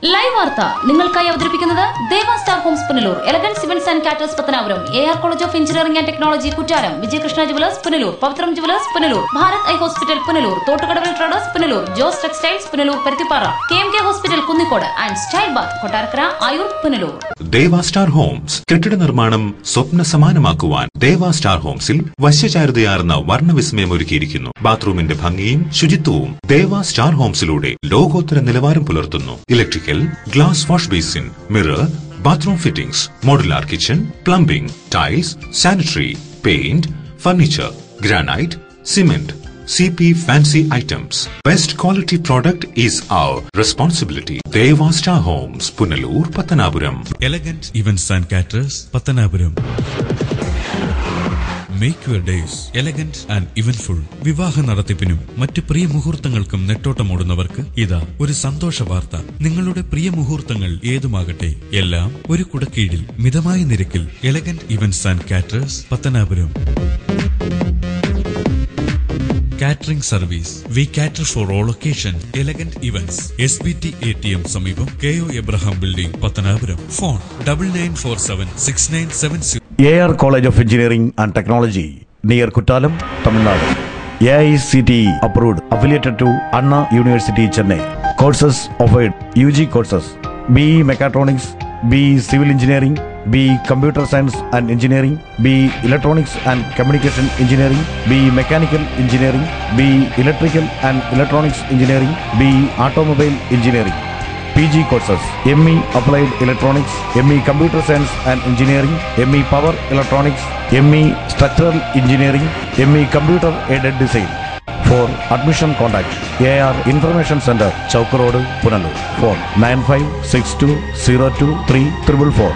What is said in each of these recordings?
Live വാർത്ത നിങ്ങൾക്കായി അവതരിപ്പിക്കുന്നത് Deva star homes Punalur, elegance events and caterers Pathanapuram, AR college of engineering and technology Kuttaram, Vijayakrishna jewellers Punalur, Pavithram jewellers Punalur, Bharat eye hospital Punalur, തോട്ടുകടവിൽ traders Punalur, Jose textiles Punalur Paruthippara, KMK hospital Kunnicode and style bath Kottarakkara Ayoor Punalur. Deva star homes കെട്ടിട നിർമ്മാണം സ്വപ്ന സമാനമാക്കുവാൻ ദേവ star ഹോംസിൽ വശ്യചാരുതയാർന്ന വർണ്ണവിസ്മയം ഒരുക്കിയിരിക്കുന്നു. ബാത്റൂമിന്റെ ഭംഗിയും ശുചിത്വവും ദേവ സ്റ്റാർ ഹോംസിലൂടെ ലോകോത്തര നിലവാരം പുലർത്തുന്നു. Electrical, glass wash basin, mirror, bathroom fittings, modular kitchen, plumbing, tiles, sanitary, paint, furniture, granite, cement, CP fancy items. Best quality product is our responsibility. Deva Star Homes, Punalur, Pattanapuram. Elegant Events and Caterers, Pattanapuram. Make your days elegant and eventful. വിവാഹ നടത്തിപ്പിനും മറ്റ് പ്രിയ മുഹൂർത്തങ്ങൾക്കും നെട്ടോട്ടമോടുന്നവർക്ക് ഇതാ ഒരു സന്തോഷ വാർത്ത. നിങ്ങളുടെ പ്രിയ മുഹൂർത്തങ്ങൾ ഏതുമാകട്ടെ, എല്ലാം ഒരു കുടക്കീഴിൽ മിതമായ നിരക്കിൽ. Elegant events and caterers, Pathanapuram. Catering service. We cater for all occasions. Elegant Events. SBT ATM സമീപം, KO Abraham Building, Pathanapuram. Phone 99476970. AR College of Engineering and Technology, near Kuttalam, Tamil Nadu. AICTE approved, affiliated to Anna University, Chennai. Courses offered: UG courses, BE Mechatronics, BE Civil Engineering, BE Computer Science and Engineering, BE Electronics and Communication Engineering, BE Mechanical Engineering, BE Electrical and Electronics Engineering, BE Automobile Engineering. PG courses: ME Applied Electronics, ME Computer Science and Engineering, ME Power Electronics, ME Structural Engineering, ME Computer Aided Design. For admission, contact AR Information Center, Chowk Road, Punalur. Phone 9562023444.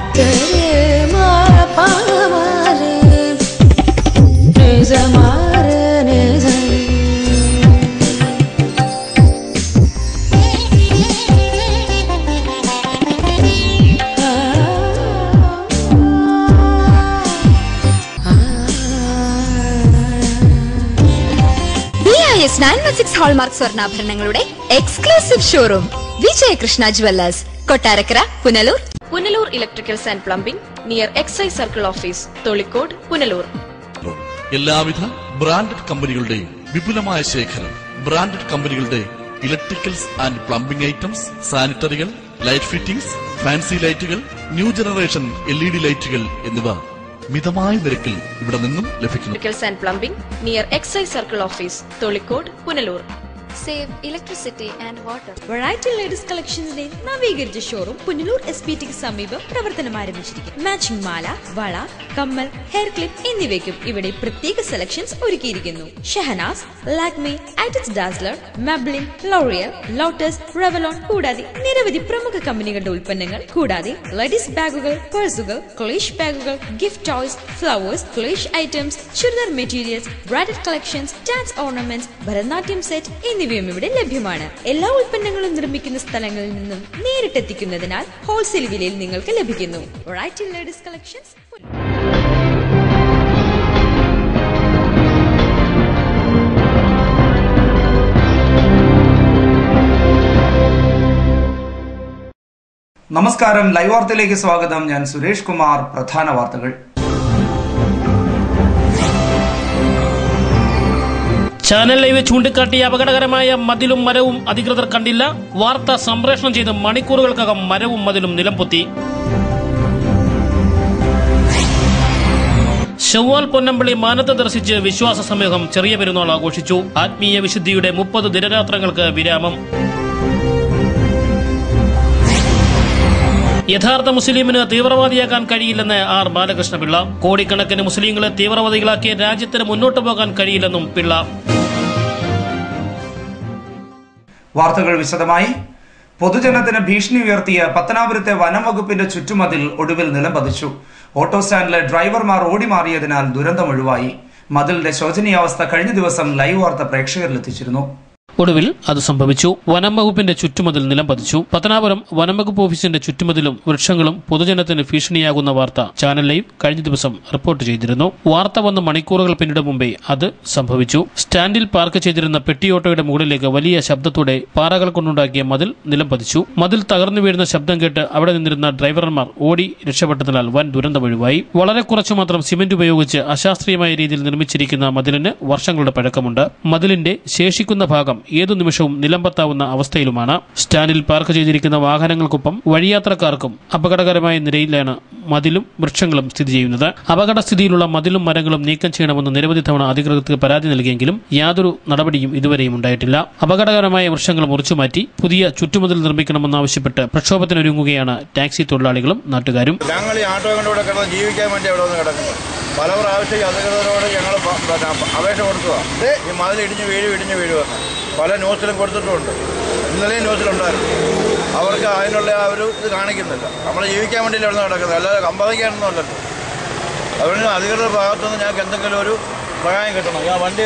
BIS 916 hallmark സ്വർണ്ണാഭരണങ്ങളുടെ exclusive showroom, Vijayakrishna jewellers, Kottarakkara, Punalur. Punalur electricals and plumbing, near excise circle office, Tholicode, Punalur. എല്ലാവിധ branded കമ്പനികളുടെയും വിപുലമായ ശേഖരം. Branded കമ്പനികളുടെ electricals and plumbing items, സാനിറ്ററികൾ, light fittings, fancy ലൈറ്റുകൾ, new generation LED ലൈറ്റുകൾ എന്നിവ മിതമായ നിരക്കിൽ ഇവിടെ നിന്നും ലഭിക്കുന്നു. Electricals and plumbing, near excise circle office, Tholicode, Punalur. Save electricity and water. Variety ladies കളക്ഷൻസിന്റെ നവീകരിച്ച ഷോറൂം പുനലൂർ SPTക്ക് സമീപം പ്രവർത്തനം ആരംഭിച്ചിരിക്കുന്നു. മാച്ചിംഗ് മാല, വള, കമ്മൽ, ഹെയർ ക്ലിപ്പ് എന്നിവയ്ക്കും ഇവിടെ പ്രത്യേക സെലക്ഷൻസ് ഒരുക്കിയിരിക്കുന്നു. ഷഹനാസ്, ലാക്മി, ആറ്റിക്സ് Dazzler, Maybelline, L'Oreal, Lotus, Revlon കൂടാതെ നിരവധി പ്രമുഖ കമ്പനികളുടെ ഉൽപ്പന്നങ്ങൾ, കൂടാതെ ലേഡീസ് ബാഗുകൾ, പേഴ്സുകൾ, ക്ലേഷ് ബാഗുകൾ, ഗിഫ്റ്റ് ടോയ്സ്, ഫ്ലവേഴ്സ്, ക്ലേഷ് items, churidar materials, bridal collections, dance ornaments, Bharatanatyam set എന്നിവയും ഇവിടെ ലഭ്യമാണ്. എല്ലാ ഉൽപ്പന്നങ്ങളും നിർമ്മിക്കുന്ന സ്ഥലങ്ങളിൽ നിന്നും നേരിട്ടെത്തിക്കുന്നതിനാൽ ഹോൾസെയിൽ വിലയിൽ നിങ്ങൾക്ക് ലഭിക്കുന്നു. Variety ladies collections. നമസ്കാരം, ലൈവ് വാർത്തയിലേക്ക് സ്വാഗതം. ഞാൻ സുരേഷ് കുമാർ. പ്രധാന വാർത്തകൾ. ചാനൽ ലൈവ് ചൂണ്ടിക്കാട്ടിയ അപകടകരമായ മതിലും മരവും അധികൃതർ കണ്ടില്ല. വാർത്ത സംപ്രേഷണം ചെയ്ത് മണിക്കൂറുകൾക്കകം മരവും മതിലും നിലംപൊത്തി. ശവ്വാൽ പൊന്നമ്പളി മാനത്ത് ദർശിച്ച് വിശ്വാസ സമൂഹം ചെറിയ പെരുന്നാൾ ആഘോഷിച്ചു. ആത്മീയ വിശുദ്ധിയുടെ 30 ദിനരാത്രങ്ങൾക്ക് വിരാമം. യഥാർത്ഥ മുസ്ലിമിന് തീവ്രവാദിയാക്കാൻ കഴിയില്ലെന്ന് R ബാലകൃഷ്ണപിള്ള. കോടിക്കണക്കിന് മുസ്ലിങ്ങളെ തീവ്രവാദികളാക്കിയ രാജ്യത്തിന് മുന്നോട്ടു പോകാൻ കഴിയില്ലെന്നും പിള്ള. വാർത്തകൾ വിശദമായി. പൊതുജനത്തിന് ഭീഷണി ഉയർത്തിയ പത്തനാപുരത്തെ വനം വകുപ്പിന്റെ ചുറ്റുമതിൽ ഒടുവിൽ നിലംപതിച്ചു. ഓട്ടോ സ്റ്റാൻഡിലെ ഡ്രൈവർമാർ ഓടിമാറിയതിനാൽ ദുരന്തം ഒഴിവായി. മതിലിന്റെ ശോചനീയാവസ്ഥ കഴിഞ്ഞ ദിവസം ലൈവ് വാർത്ത പ്രേക്ഷകരിലെത്തിച്ചിരുന്നു. ഒടുവിൽ അത് സംഭവിച്ചു. വനം വകുപ്പിന്റെ ചുറ്റുമതിൽ നിലം പതിച്ചു. പത്തനാപുരം വനം വകുപ്പ് ഓഫീസിന്റെ ചുറ്റുമതിലും വൃക്ഷങ്ങളും പൊതുജനത്തിന് ഭീഷണിയാകുന്ന വാർത്ത ചാനൽ ലൈവ് കഴിഞ്ഞ ദിവസം റിപ്പോർട്ട് ചെയ്തിരുന്നു. വാർത്ത വന്ന് മണിക്കൂറുകൾ പിന്നിടും മുമ്പേ അത് സംഭവിച്ചു. സ്റ്റാൻഡിൽ പാർക്ക് ചെയ്തിരുന്ന പെട്ടിയോട്ടോയുടെ മുകളിലേക്ക് വലിയ ശബ്ദത്തോടെ പാറകൾ കൊണ്ടുണ്ടാക്കിയ മതിൽ നിലം പതിച്ചു. മതിൽ തകർന്നു വീഴുന്ന ശബ്ദം കേട്ട് അവിടെ നിന്നിരുന്ന ഡ്രൈവർമാർ ഓടി രക്ഷപ്പെട്ടതിനാൽ വൻ ദുരന്തമൊഴിവായി. വളരെ കുറച്ചു മാത്രം സിമന്റ് ഉപയോഗിച്ച് അശാസ്ത്രീയമായ രീതിയിൽ നിർമ്മിച്ചിരിക്കുന്ന മതിലിന് വർഷങ്ങളുടെ പഴക്കമുണ്ട്. മതിലിന്റെ ശേഷിക്കുന്ന ഭാഗം ഏതു നിമിഷവും നിലംപത്താവുന്ന അവസ്ഥയിലുമാണ്. സ്റ്റാൻഡിൽ പാർക്ക് ചെയ്തിരിക്കുന്ന വാഹനങ്ങൾക്കൊപ്പം വഴിയാത്രക്കാർക്കും അപകടകരമായ നിലയിലാണ് മതിലും വൃക്ഷങ്ങളും സ്ഥിതി ചെയ്യുന്നത്. അപകടസ്ഥിതിയിലുള്ള മതിലും മരങ്ങളും നീക്കം ചെയ്യണമെന്ന് നിരവധി തവണ അധികൃതർക്ക് പരാതി നൽകിയെങ്കിലും യാതൊരു നടപടിയും ഇതുവരെയും ഉണ്ടായിട്ടില്ല. അപകടകരമായ വൃക്ഷങ്ങൾ മുറിച്ചുമാറ്റി പുതിയ ചുറ്റുമതിൽ നിർമ്മിക്കണമെന്നാവശ്യപ്പെട്ട് പ്രക്ഷോഭത്തിനൊരുങ്ങുകയാണ് ടാക്സി തൊഴിലാളികളും നാട്ടുകാരും. ഞങ്ങൾ ഈ ആട്ടോ കണ്ടുകൂടെ കിടന്ന് ജീവിക്കാൻ വേണ്ടി അവിടെ വന്ന് കിടക്കുന്നത്. പല പ്രാവശ്യം അധികൃതരോട് ഞങ്ങൾ അപേക്ഷ കൊടുക്കുക. ഈ മതിൽ ഇടിഞ്ഞ് വീഴുക പല ന്യൂസിലും കൊടുത്തിട്ടുമുണ്ട്. ഇന്നലെയും ന്യൂസിലുണ്ടായിരുന്നു. അവർക്ക് അതിനുള്ള ഒരു ഇത് കാണിക്കുന്നില്ല. നമ്മൾ ജീവിക്കാൻ വേണ്ടിയില്ല അവിടെ നടക്കുന്നത്, അല്ലാതെ കമ്പതിക്കാനൊന്നും അല്ലല്ലോ. അതുകൊണ്ട് അധികൃതരുടെ ഭാഗത്തുനിന്ന് ഞങ്ങൾക്ക് എന്തെങ്കിലും ഒരു സഹായം കിട്ടണം. ആ വണ്ടി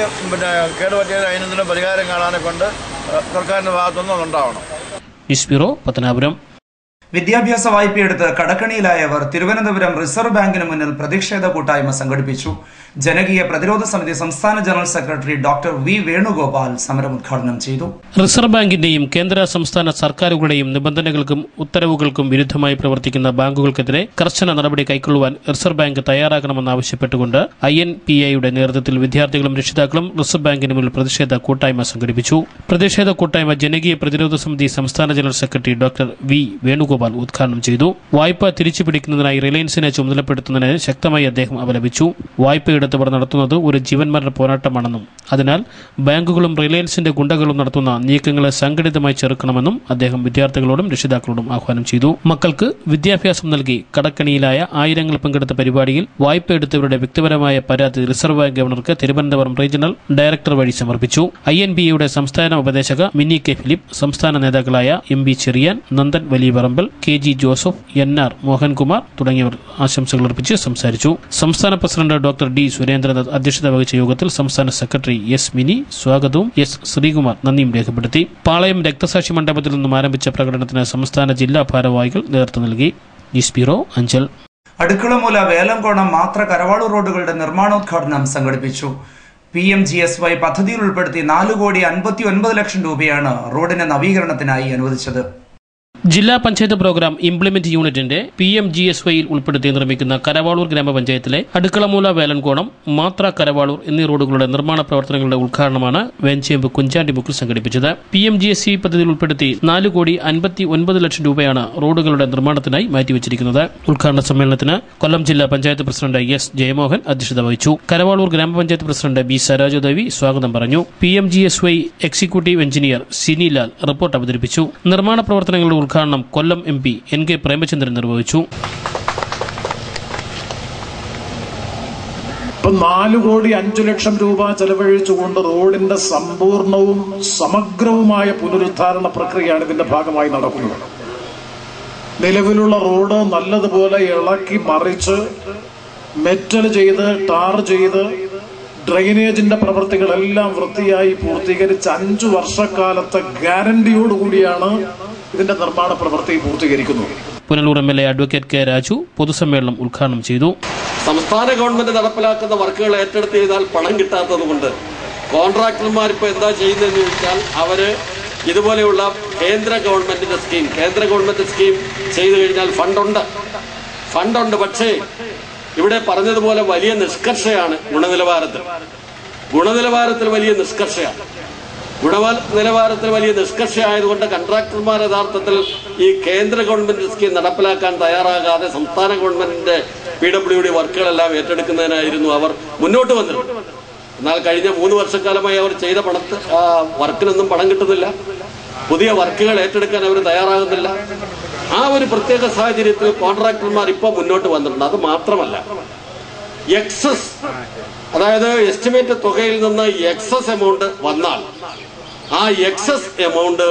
കേടുപറ്റിയത് അതിനെന്തെങ്കിലും പരിഹാരം കാണാനെ കൊണ്ട് സർക്കാരിൻ്റെ ഭാഗത്തുനിന്നും ഉണ്ടാവണം. News bureau, Pathanapuram. വിദ്യാഭ്യാസ വായ്പയെടുത്ത് കടക്കണിയിലായവർ തിരുവനന്തപുരം റിസർവ് ബാങ്കിന് മുന്നിൽ പ്രതിഷേധ കൂട്ടായ്മ സംഘടിപ്പിച്ചു. ജനകീയ പ്രതിരോധ സമിതി സംസ്ഥാന general secretary doctor V Venugopal സമരം ഉദ്ഘാടനം ചെയ്തു. റിസർവ് ബാങ്കിന്റെയും കേന്ദ്ര സംസ്ഥാന സർക്കാരുകളുടെയും നിബന്ധനകൾക്കും ഉത്തരവുകൾക്കും വിരുദ്ധമായി പ്രവർത്തിക്കുന്ന ബാങ്കുകൾക്കെതിരെ കർശന നടപടി കൈക്കൊള്ളുവാൻ റിസർവ് ബാങ്ക് തയ്യാറാകണമെന്നാവശ്യപ്പെട്ടുകൊണ്ട് INPA-യുടെ നേതൃത്വത്തിൽ വിദ്യാർത്ഥികളും രക്ഷിതാക്കളും റിസർവ് ബാങ്കിന് മുന്നിൽ പ്രതിഷേധ കൂട്ടായ്മ സംഘടിപ്പിച്ചു. പ്രതിഷേധ കൂട്ടായ്മ ജനകീയ പ്രതിരോധ സമിതി സംസ്ഥാന general secretary doctor V Venugopal ഉദ്ഘാടനം ചെയ്തു. വായ്പ തിരിച്ചുപിടിക്കുന്നതിനായി റിലയൻസിനെ ചുമതലപ്പെടുത്തുന്നതിന് ശക്തമായി അദ്ദേഹം അപലപിച്ചു. വായ്പയെടുത്തവർ നടത്തുന്നത് ഒരു ജീവൻമരണ പോരാട്ടമാണെന്നും അതിനാൽ ബാങ്കുകളും റിലയൻസിന്റെ ഗുണ്ടകളും നടത്തുന്ന നീക്കങ്ങളെ സംഘടിതമായി ചെറുക്കണമെന്നും അദ്ദേഹം വിദ്യാർത്ഥികളോടും രക്ഷിതാക്കളോടും ആഹ്വാനം ചെയ്തു. മക്കൾക്ക് വിദ്യാഭ്യാസം നൽകി കടക്കണിയിലായ ആയിരങ്ങൾ പങ്കെടുത്ത പരിപാടിയിൽ വായ്പയെടുത്തവരുടെ വ്യക്തിപരമായ പരാതി റിസർവ് ബാങ്ക് ഗവർണർക്ക് തിരുവനന്തപുരം റീജിയണൽ ഡയറക്ടർ വഴി സമർപ്പിച്ചു. INPA-യുടെ സംസ്ഥാന ഉപദേശക മിനി കെ ഫിലിപ്പ്, സംസ്ഥാന നേതാക്കളായ MB Cherian, Nandan Valiyaparambil, KG Joseph, NR Mohankumar തുടങ്ങിയവർ ആശംസകൾ അർപ്പിച്ച് സംസാരിച്ചു. സംസ്ഥാന പ്രസിഡന്റ് ഡോക്ടർ D സുരേന്ദ്രനാഥ് അധ്യക്ഷത വഹിച്ച യോഗത്തിൽ സംസ്ഥാന സെക്രട്ടറി S മിനി സ്വാഗതവും S ശ്രീകുമാർ നന്ദിയും രേഖപ്പെടുത്തി. പാളയം രക്തസാക്ഷി മണ്ഡപത്തിൽ നിന്നും ആരംഭിച്ച പ്രകടനത്തിന് സംസ്ഥാന ജില്ലാ ഭാരവാഹികൾ നേതൃത്വം നൽകി. News bureau, Anchal. അടുക്കളമൂല വേലംകോണം മാത്ര കരവാളൂർ റോഡുകളുടെ നിർമ്മാണോദ്ഘാടനം സംഘടിപ്പിച്ചു. PMGSY പദ്ധതിയിൽ ഉൾപ്പെടുത്തി 4,59,00,000 രൂപയാണ് റോഡിന്റെ നവീകരണത്തിനായി അനുവദിച്ചത്. ജില്ലാ പഞ്ചായത്ത് പ്രോഗ്രാം ഇംപ്ലിമെന്റ് യൂണിറ്റിന്റെ PMGSY-യിൽ ഉൾപ്പെടുത്തി നിർമ്മിക്കുന്ന കരവാളൂർ ഗ്രാമപഞ്ചായത്തിലെ അടുക്കളമൂല വേലൻകോണം മാത്ര കരവാളൂർ എന്നീ റോഡുകളുടെ നിർമ്മാണ പ്രവർത്തനങ്ങളുടെ ഉദ്ഘാടനമാണ് വേഞ്ചേമ്പ് കുഞ്ചാണ്ടിമുക്കിൽ സംഘടിപ്പിച്ചത്. PMGSY പദ്ധതിയിൽ ഉൾപ്പെടുത്തി 4,59,00,000 രൂപയാണ് റോഡുകളുടെ നിർമ്മാണത്തിനായി മാറ്റിവെച്ചിരിക്കുന്നത്. ഉദ്ഘാടന സമ്മേളനത്തിന് കൊല്ലം ജില്ലാ പഞ്ചായത്ത് പ്രസിഡന്റ് S ജയമോഹൻ അധ്യക്ഷത വഹിച്ചു. കരവാളൂർ ഗ്രാമപഞ്ചായത്ത് പ്രസിഡന്റ് B സരോജദേവി സ്വാഗതം പറഞ്ഞു. PMGSY executive engineer Sinilal report അവതരിപ്പിച്ചു. നിർമ്മാണ പ്രവർത്തനങ്ങളുടെ ഉദ്ഘാടനം കൊല്ലം MP NK പ്രേമചന്ദ്രൻ നിർവഹിച്ചു. 4,05,00,000 രൂപ ചെലവഴിച്ചുകൊണ്ട് റോഡിന്റെ സമ്പൂർണവും സമഗ്രവുമായ പുനരുദ്ധാരണ പ്രക്രിയയാണ് ഇതിന്റെ ഭാഗമായി നടക്കുന്നത്. നിലവിലുള്ള റോഡ് നല്ലതുപോലെ ഇളക്കി മറിച്ച് മെറ്റൽ ചെയ്ത് ടാർ ചെയ്ത് ഡ്രെയിനേജിന്റെ പ്രവൃത്തികളെല്ലാം വൃത്തിയായി പൂർത്തീകരിച്ച് 5 വർഷക്കാലത്തെ ഗ്യാരണ്ടിയോടുകൂടിയാണ് ഇതിന്റെ നിർമ്മാണ പ്രവൃത്തി പൂർത്തീകരിക്കുന്നത്. Punalur MLA advocate K Raju പൊതുസമ്മേളനം ഉദ്ഘാടനം ചെയ്തു. സംസ്ഥാന ഗവൺമെന്റ് നടപ്പിലാക്കുന്ന വർക്കുകൾ ഏറ്റെടുത്ത് ചെയ്താൽ പണം കിട്ടാത്തത് കൊണ്ട് കോൺട്രാക്ടർമാർ ഇപ്പോൾ എന്താ ചെയ്യുന്നതെന്ന് ചോദിച്ചാൽ അവര് ഇതുപോലെയുള്ള കേന്ദ്ര ഗവൺമെന്റ് സ്കീം ചെയ്തു കഴിഞ്ഞാൽ ഫണ്ടുണ്ട്. പക്ഷേ ഇവിടെ പറഞ്ഞതുപോലെ വലിയ നിഷ്കർഷയാണ് ഗുണനിലവാരത്തിൽ വലിയ നിഷ്കർഷയാണ്. ഗുണനിലവാരത്തിൽ വലിയ നിഷ്കർഷയായതുകൊണ്ട് കൺട്രാക്ടർമാർ യഥാർത്ഥത്തിൽ ഈ കേന്ദ്ര ഗവൺമെന്റ് സ്കീം നടപ്പിലാക്കാൻ തയ്യാറാകാതെ സംസ്ഥാന ഗവൺമെന്റിന്റെ PWD വർക്കുകളെല്ലാം ഏറ്റെടുക്കുന്നതിനായിരുന്നു അവർ മുന്നോട്ട് വന്നിരുന്നത്. എന്നാൽ കഴിഞ്ഞ 3 വർഷക്കാലമായി അവർ ചെയ്ത വർക്കിനൊന്നും പണം കിട്ടുന്നില്ല. പുതിയ വർക്കുകൾ ഏറ്റെടുക്കാൻ അവർ തയ്യാറാകുന്നില്ല. ആ ഒരു പ്രത്യേക സാഹചര്യത്തിൽ കോൺട്രാക്ടർമാർ ഇപ്പോൾ മുന്നോട്ട് വന്നിട്ടുണ്ട്. അത് മാത്രമല്ല, എക്സസ്, അതായത് എസ്റ്റിമേറ്റ് തുകയിൽ നിന്ന് എക്സസ് എമൗണ്ട് വന്നാൽ ആ എക്സസ് എമൗണ്ട്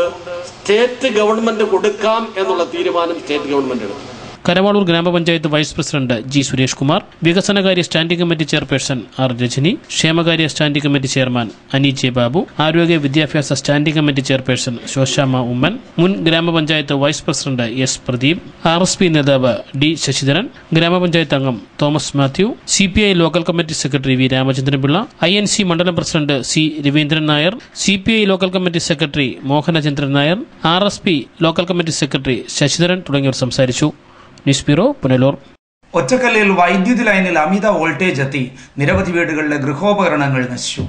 സ്റ്റേറ്റ് ഗവൺമെന്റ് കൊടുക്കാം എന്നുള്ള തീരുമാനം സ്റ്റേറ്റ് ഗവൺമെന്റ് എടുത്തു. Karavaloor gramapanchayat vice president G Suresh Kumar, വികസനകാര്യ standing committee chairperson R Rajani, ക്ഷേമകാര്യ standing committee chairman Ani J Babu, ആരോഗ്യ വിദ്യാഭ്യാസ standing committee chairperson Shoshamma Oommen, മുൻ gramapanchayat vice president S Pradeep, RSP നേതാവ് ഡി ശശിധരൻ, ഗ്രാമപഞ്ചായത്ത് അംഗം Thomas Mathew, CPI local committee secretary V Ramachandran Pillai, INC മണ്ഡലം president C Raveendran Nair, CPI local committee secretary Mohanachandran Nair, RSP local committee secretary Sasidharan തുടങ്ങിയവർ സംസാരിച്ചു. News bureau, Punalur. ഒറ്റക്കല്ലിൽ വൈദ്യുതി ലൈനിൽ അമിത വോൾട്ടേജ് എത്തി നിരവധി വീടുകളിലെ ഗൃഹോപകരണങ്ങൾ നശിച്ചു.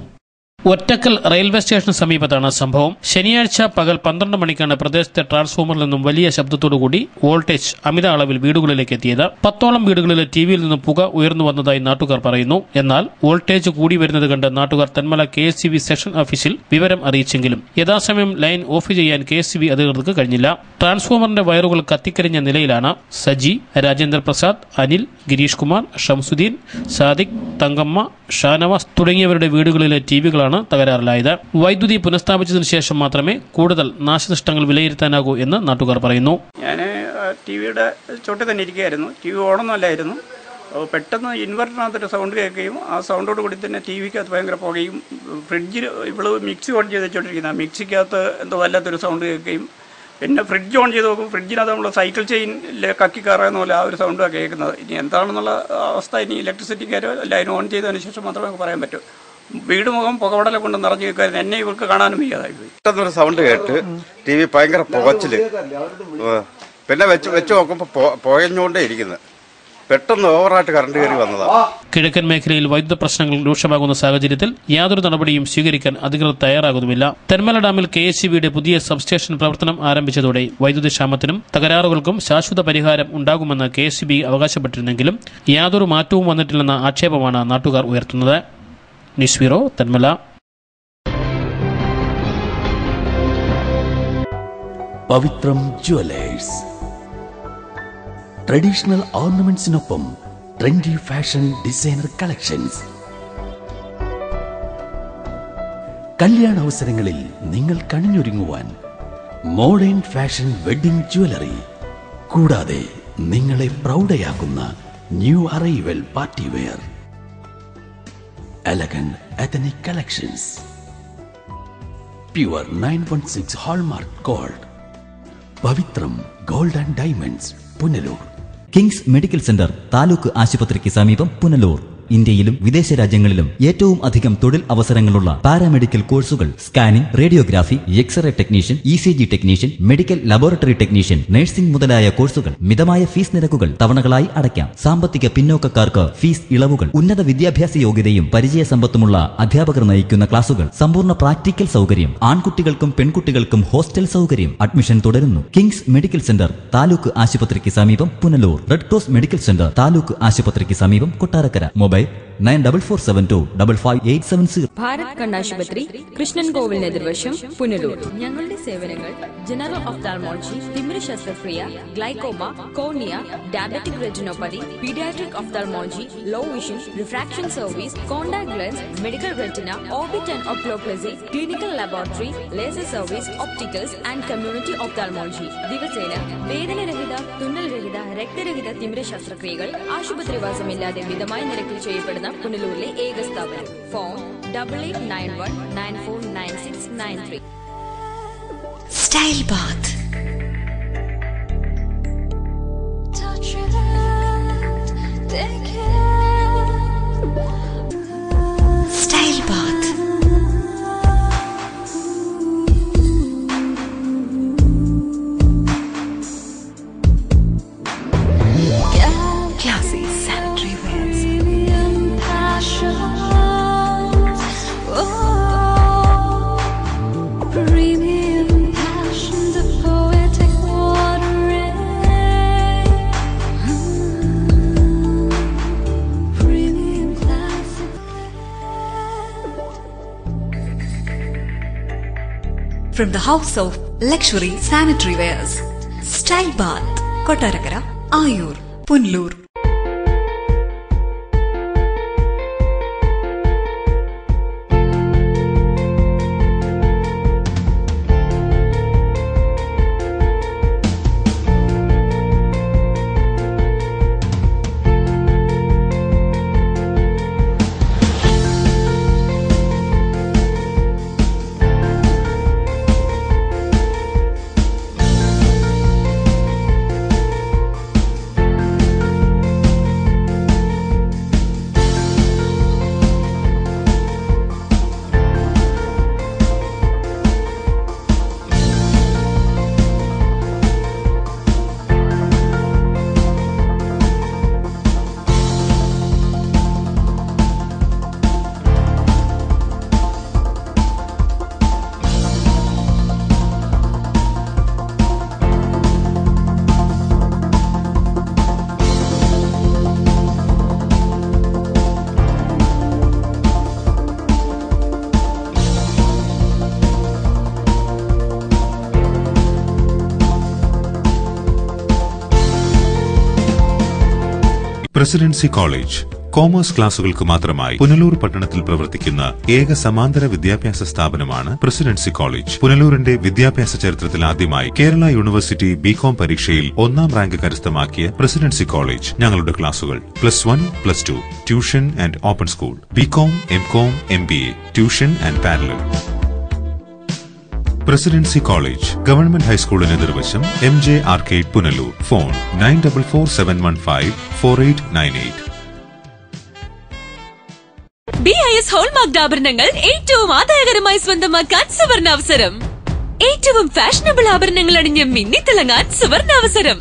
ഒറ്റക്കൽ റെയിൽവേ സ്റ്റേഷന് സമീപത്താണ് സംഭവം. ശനിയാഴ്ച പകൽ 12 മണിക്കാണ് പ്രദേശത്തെ ട്രാൻസ്ഫോമറിൽ നിന്നും വലിയ ശബ്ദത്തോടുകൂടി വോൾട്ടേജ് അമിത അളവിൽ വീടുകളിലേക്ക് എത്തിയത്. 10ഓളം വീടുകളിലെ ടിവിയിൽ നിന്നും പുക ഉയർന്നു വന്നതായി നാട്ടുകാർ പറയുന്നു. എന്നാൽ വോൾട്ടേജ് കൂടി വരുന്നത് കണ്ട് നാട്ടുകാർ തെന്മല KSCB സെക്ഷൻ ഓഫീസിൽ വിവരം അറിയിച്ചെങ്കിലും യഥാസമയം ലൈൻ ഓഫ് ചെയ്യാൻ KSCB അധികൃതർക്ക് കഴിഞ്ഞില്ല. ട്രാൻസ്ഫോമറിന്റെ വയറുകൾ കത്തിക്കരിഞ്ഞ നിലയിലാണ്. സജി, രാജേന്ദ്ര പ്രസാദ്, അനിൽ, ഗിരീഷ് കുമാർ, ഷംസുദ്ദീൻ, സാദിഖ്, തങ്കമ്മ, ഷാനവാസ് തുടങ്ങിയവരുടെ വീടുകളിലെ ടിവികളാണ് തകരാറിലായത്. വൈദ്യുതി പുനഃസ്ഥാപിച്ചതിനു ശേഷം മാത്രമേ കൂടുതൽ നാശനഷ്ടങ്ങൾ വിലയിരുത്താനാകൂ എന്ന് നാട്ടുകാർ പറയുന്നു. ഞാൻ ടിവിയുടെ ചോട്ടിൽ തന്നെ ഇരിക്കുകയായിരുന്നു. TV ഓണൊന്നുമല്ലായിരുന്നു. പെട്ടെന്ന് ഇൻവെർട്ടറിനകത്തൊരു സൗണ്ട് കേൾക്കുകയും ആ സൗണ്ടോട് കൂടി തന്നെ TVക്കകത്ത് ഭയങ്കര പുകയും, ഫ്രിഡ്ജിൽ ഇവള് മിക്സി ഓൺ ചെയ്ത് വെച്ചോണ്ടിരിക്കുന്ന മിക്സിക്കകത്ത് എന്തോ വല്ലാത്തൊരു സൗണ്ട് കേൾക്കുകയും, പിന്നെ ഫ്രിഡ്ജ് ഓൺ ചെയ്ത് നോക്കും, ഫ്രിഡ്ജിനകത്ത് നമ്മൾ സൈക്കിൾ ചെയിനിൽ കക്കി കയറുന്ന പോലെ ആ ഒരു സൗണ്ടാണ് കേൾക്കുന്നത്. ഇനി എന്താണെന്നുള്ള അവസ്ഥ ഇനി ഇലക്ട്രിസിറ്റിക്കാർ ലൈൻ ഓൺ ചെയ്തതിന് ശേഷം മാത്രമേ നമുക്ക് പറയാൻ പറ്റൂ. വീട് മുഖം പുകവടലെ കൊണ്ട് നിറഞ്ഞു കേൾക്കായിരുന്നു. എന്നെ ഇവർക്ക് കാണാനും വയ്യാതായി പോയി. പെട്ടെന്നൊരു സൗണ്ട് കേട്ട് TV ഭയങ്കര പുകച്ചില്, പിന്നെ വെച്ച് നോക്കുമ്പോൾ പുകഞ്ഞുകൊണ്ടേ ഇരിക്കുന്നത്. പെട്ടെന്ന് ഓവറായിട്ട് കറണ്ട് കയറി വന്നതാണ്. കിഴക്കൻ മേഖലയിൽ വൈദ്യുത പ്രശ്നങ്ങൾ രൂക്ഷമാകുന്ന സാഹചര്യത്തിൽ യാതൊരു നടപടിയും സ്വീകരിക്കാൻ അധികൃതർ തയ്യാറാകുന്നുമില്ല. തെന്മല ഡാമിൽ KSCBയുടെ പുതിയ സബ്സ്റ്റേഷൻ പ്രവർത്തനം ആരംഭിച്ചതോടെ വൈദ്യുതി ക്ഷാമത്തിനും തകരാറുകൾക്കും ശാശ്വത പരിഹാരം ഉണ്ടാകുമെന്ന് KSCB അവകാശപ്പെട്ടിരുന്നെങ്കിലും യാതൊരു മാറ്റവും വന്നിട്ടില്ലെന്ന ആക്ഷേപമാണ് നാട്ടുകാർ ഉയർത്തുന്നത്. News bureau, Thenmala. Pavithram jewellers. Traditional ഓർണമെന്റ്സിനൊപ്പം ട്രെൻഡി ഫാഷൻ ഡിസൈനർ കളക്ഷൻസ്. കല്യാണ അവസരങ്ങളിൽ നിങ്ങൾ കണിഞ്ഞൊരുങ്ങുവാൻ മോഡേൺ ഫാഷൻ വെഡിംഗ് ജ്വല്ലറി, കൂടാതെ നിങ്ങളെ പ്രൗഢയാക്കുന്ന new arrival party wear, elegant ethnic collections, pure 916 hallmark gold. Pavithram gold and diamonds, Punalur. Kings medical centre, taluk ആശുപത്രിക്ക് സമീപം, പുനലൂർ. ഇന്ത്യയിലും വിദേശ രാജ്യങ്ങളിലും ഏറ്റവും അധികം തൊഴിൽ അവസരങ്ങളുള്ള പാരാമെഡിക്കൽ കോഴ്സുകൾ, scanning, radiography, x-ray technician, ECG technician, medical laboratory technician, nursing മുതലായ കോഴ്സുകൾ. മിതമായ ഫീസ് നിരക്കുകൾ, തവണകളായി അടയ്ക്കാം. സാമ്പത്തിക പിന്നോക്കക്കാർക്ക് ഫീസ് ഇളവുകൾ. ഉന്നത വിദ്യാഭ്യാസ യോഗ്യതയും പരിചയസമ്പത്തുമുള്ള അധ്യാപകർ നയിക്കുന്ന ക്ലാസുകൾ. സമ്പൂർണ്ണ പ്രാക്ടിക്കൽ സൗകര്യം. ആൺകുട്ടികൾക്കും പെൺകുട്ടികൾക്കും ഹോസ്റ്റൽ സൗകര്യം. അഡ്മിഷൻ തുടരുന്നു. കിങ്സ് മെഡിക്കൽ സെന്റർ, താലൂക്ക് ആശുപത്രിക്ക് സമീപം, Punalur. Red cross medical centre, taluk ആശുപത്രിക്ക് സമീപം, കൊട്ടാരക്കര. മൊബൈൽ 9442558870. ഭാരത് കണ്ണാശുപത്രി, കൃഷ്ണൻ കോവിലിന് എതിർവശം, പുനലൂർ. ഞങ്ങളുടെ സേവനങ്ങൾ ജനറൽ ഒഫ്താൽമോളജി, തിമിര ശസ്ത്രക്രിയ, glaucoma, cornea, diabetic retinopathy, paediatric ophthalmology, low vision, refraction service, contact lens, medical retina, orbit and oculoplasty, clinical laboratory, laser service, opticals and community ophthalmology. ദിവസേന വേദനരഹിത, തുന്നൽരഹിത, രക്തരഹിത തിമിര ശസ്ത്രക്രിയകൾ ആശുപത്രിവാസമില്ലാതെ മിതമായ നിരക്കിൽ ചെയ്യപ്പെടുന്ന പുനലൂരിലെ ഏക സ്ഥാപനം. Phone 8891949693. Style bath. Style bath. Classy sanitary wears. From the house of luxury sanitary wares, Style Bath, Kottarakara, Ayur, Punlur. Presidency college commerce ക്ലാസുകൾക്ക് മാത്രമായി പുനലൂർ പട്ടണത്തിൽ പ്രവർത്തിക്കുന്ന ഏക സമാന്തര വിദ്യാഭ്യാസ സ്ഥാപനമാണ് പ്രസിഡൻസി കോളേജ്. പുനലൂരിന്റെ വിദ്യാഭ്യാസ ചരിത്രത്തിൽ ആദ്യമായി കേരള യൂണിവേഴ്സിറ്റി ബികോം പരീക്ഷയിൽ 1ാം റാങ്ക് കരസ്ഥമാക്കിയ പ്രസിഡൻസി കോളേജ്. ഞങ്ങളുടെ ക്ലാസുകൾ +1, +2, tuition and open school, B Com, M Com, MBA, tuition and parallel. Presidency college government ഹൈസ്കൂളിന് എതിർവശം MJ arcade, Punalur. Phone 9447154898. BIS hallmark ആഭരണങ്ങൾ ഏറ്റവും ആദായകരമായി സ്വന്തമാക്കാൻ സുവർണാവസരം. ഏറ്റവും ഫാഷനബിൾ ആഭരണങ്ങൾ അണിഞ്ഞ് മിന്നിത്തിളങ്ങാൻ സുവർണാവസരം.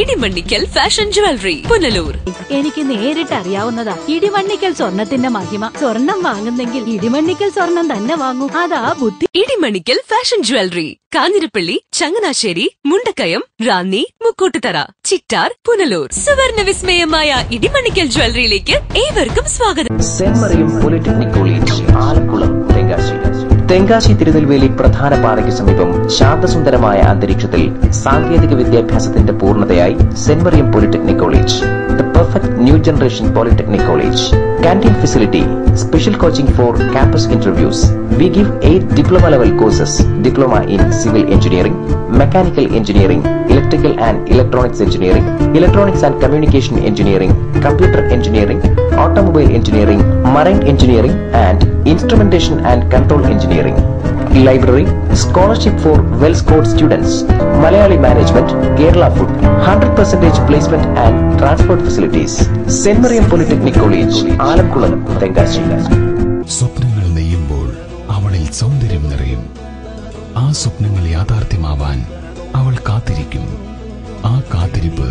Idimannickal fashion jewellery, Punalur. എനിക്ക് നേരിട്ട് അറിയാവുന്നതാ ഇടിമണ്ണിക്കൽ സ്വർണത്തിന്റെ മഹിമ. സ്വർണം വാങ്ങുന്നെങ്കിൽ ഇടിമണ്ണിക്കൽ സ്വർണം തന്നെ വാങ്ങൂ. അതാ ബുദ്ധി. Idimannickal fashion jewellery, Kanjirappally, Changanassery, Mundakayam, Ranni, Mukkottuthara, Chittar, Punalur. സുവർണ വിസ്മയമായ ഇടിമണ്ണിക്കൽ ജ്വല്ലറിയിലേക്ക് ഏവർക്കും സ്വാഗതം. Saint Mariyam polytechnic college, Alakulam, Tenkasi. Tenkasi Tirunelveli പ്രധാന പാതയ്ക്ക് സമീപം ശാന്തസുന്ദരമായ അന്തരീക്ഷത്തിൽ സാങ്കേതിക വിദ്യാഭ്യാസത്തിന്റെ പൂർണ്ണതയായി Saint Mariyam polytechnic college, the perfect new generation polytechnic college. Canteen facility, special coaching for campus interviews. We give 8 diploma level courses: diploma in civil engineering, mechanical engineering, electrical and electronics engineering, electronics and communication engineering, computer engineering, automobile engineering, marine engineering and instrumentation and control engineering. Library, scholarship for well-scored students, Malayali management, Kerala food, 100% placement and transport facilities. St. Mariam Polytechnic College, Alakkulam, Tengashi. സ്വപ്നങ്ങൾ നെയ്യുമ്പോൾ അവളിൽ സൗന്ദര്യം നിറയും. ആ സ്വപ്നങ്ങൾ യാഥാർത്ഥ്യമാവാൻ അവൾ കാത്തിരിക്കും. ആ കാത്തിരിപ്പ്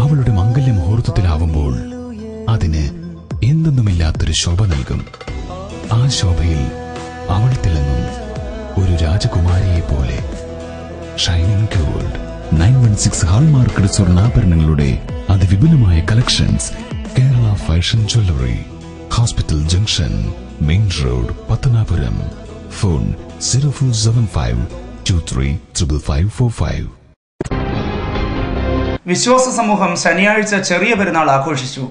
അവളുടെ മംഗല്യ മുഹൂർത്തത്തിലാവുമ്പോൾ അതിന് എന്തെന്നുമില്ലാത്തൊരു ശോഭ നൽകും. ആ ശോഭയിൽ അവൾ തിളങ്ങും ഒരു രാജകുമാരിയെ പോലെ. ഷൈനിങ് ഗോൾഡ് 916 ഹാൾമാർക്കഡ് സ്വർണ്ണാഭരണങ്ങളുടെ അതിവിപുലമായ കളക്ഷൻസ്. Kerala fashion jewellery, hospital junction, main road, Pathanapuram. Phone 0475235545. വിശ്വാസ സമൂഹം ശനിയാഴ്ച ചെറിയ പെരുന്നാൾ ആഘോഷിച്ചു.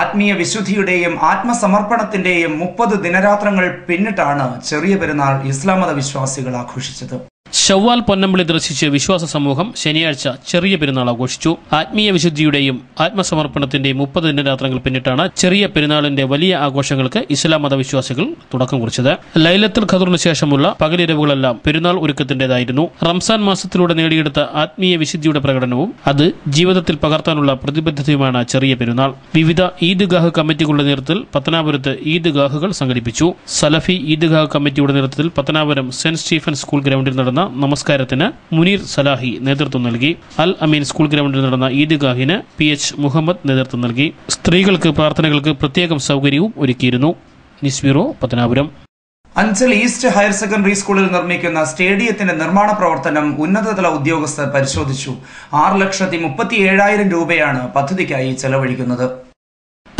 ആത്മീയ വിശുദ്ധിയുടെയും ആത്മസമർപ്പണത്തിന്റെയും 30 ദിനരാത്രങ്ങൾ പിന്നിട്ടാണ് ചെറിയ പെരുന്നാൾ ഇസ്ലാം മത വിശ്വാസികൾ ആഘോഷിച്ചത്. ശവ്വാൽ പൊന്നമ്പിളി ദർശിച്ച് വിശ്വാസ സമൂഹം ശനിയാഴ്ച ചെറിയ പെരുന്നാൾ ആഘോഷിച്ചു. ആത്മീയ വിശുദ്ധിയുടെയും ആത്മസമർപ്പണത്തിന്റെയും 30 ദിനരാത്രങ്ങൾ പിന്നിട്ടാണ് ചെറിയ പെരുന്നാളിന്റെ വലിയ ആഘോഷങ്ങൾക്ക് ഇസ്ലാം മതവിശ്വാസികൾ തുടക്കം കുറിച്ചത്. ലൈലത്തുൽ ഖദറിന് ശേഷമുള്ള പകലിരവുകളെല്ലാം പെരുന്നാൾ ഒരുക്കത്തിന്റേതായിരുന്നു. റംസാൻ മാസത്തിലൂടെ നേടിയെടുത്ത ആത്മീയ വിശുദ്ധിയുടെ പ്രകടനവും അത് ജീവിതത്തിൽ പകർത്താനുള്ള പ്രതിബദ്ധതയുമാണ് ചെറിയ പെരുന്നാൾ. വിവിധ ഈദ്ഗാഹ് കമ്മിറ്റികളുടെ നേതൃത്വത്തിൽ പത്തനാപുരത്ത് ഈദ്ഗാഹുകൾ സംഘടിപ്പിച്ചു. സലഫി ഈദ്ഗാഹ് കമ്മിറ്റിയുടെ നേതൃത്വത്തിൽ പത്തനാപുരം സെന്റ് സ്റ്റീഫൻ സ്കൂൾ ഗ്രൗണ്ടിൽ നടന്ന നമസ്കാരത്തിന് മുനീർ സലാഹി നേതൃത്വം നൽകി. അൽ അമീൻ സ്കൂൾ ഗ്രൗണ്ടിൽ നടന്ന ഈദ്ഗാഹിന് PH മുഹമ്മദ് നേതൃത്വം നൽകി. സ്ത്രീകൾക്ക് പ്രാർത്ഥനകൾക്ക് പ്രത്യേകം സൗകര്യവും ഒരുക്കിയിരുന്നു. News bureau, Pathanapuram. Anchal east higher secondary സ്കൂളിൽ നിർമ്മിക്കുന്ന സ്റ്റേഡിയത്തിന്റെ നിർമ്മാണ പ്രവർത്തനം ഉന്നതതല ഉദ്യോഗസ്ഥർ പരിശോധിച്ചു. 6,37,000 രൂപയാണ് പദ്ധതിക്കായി ചെലവഴിക്കുന്നത്.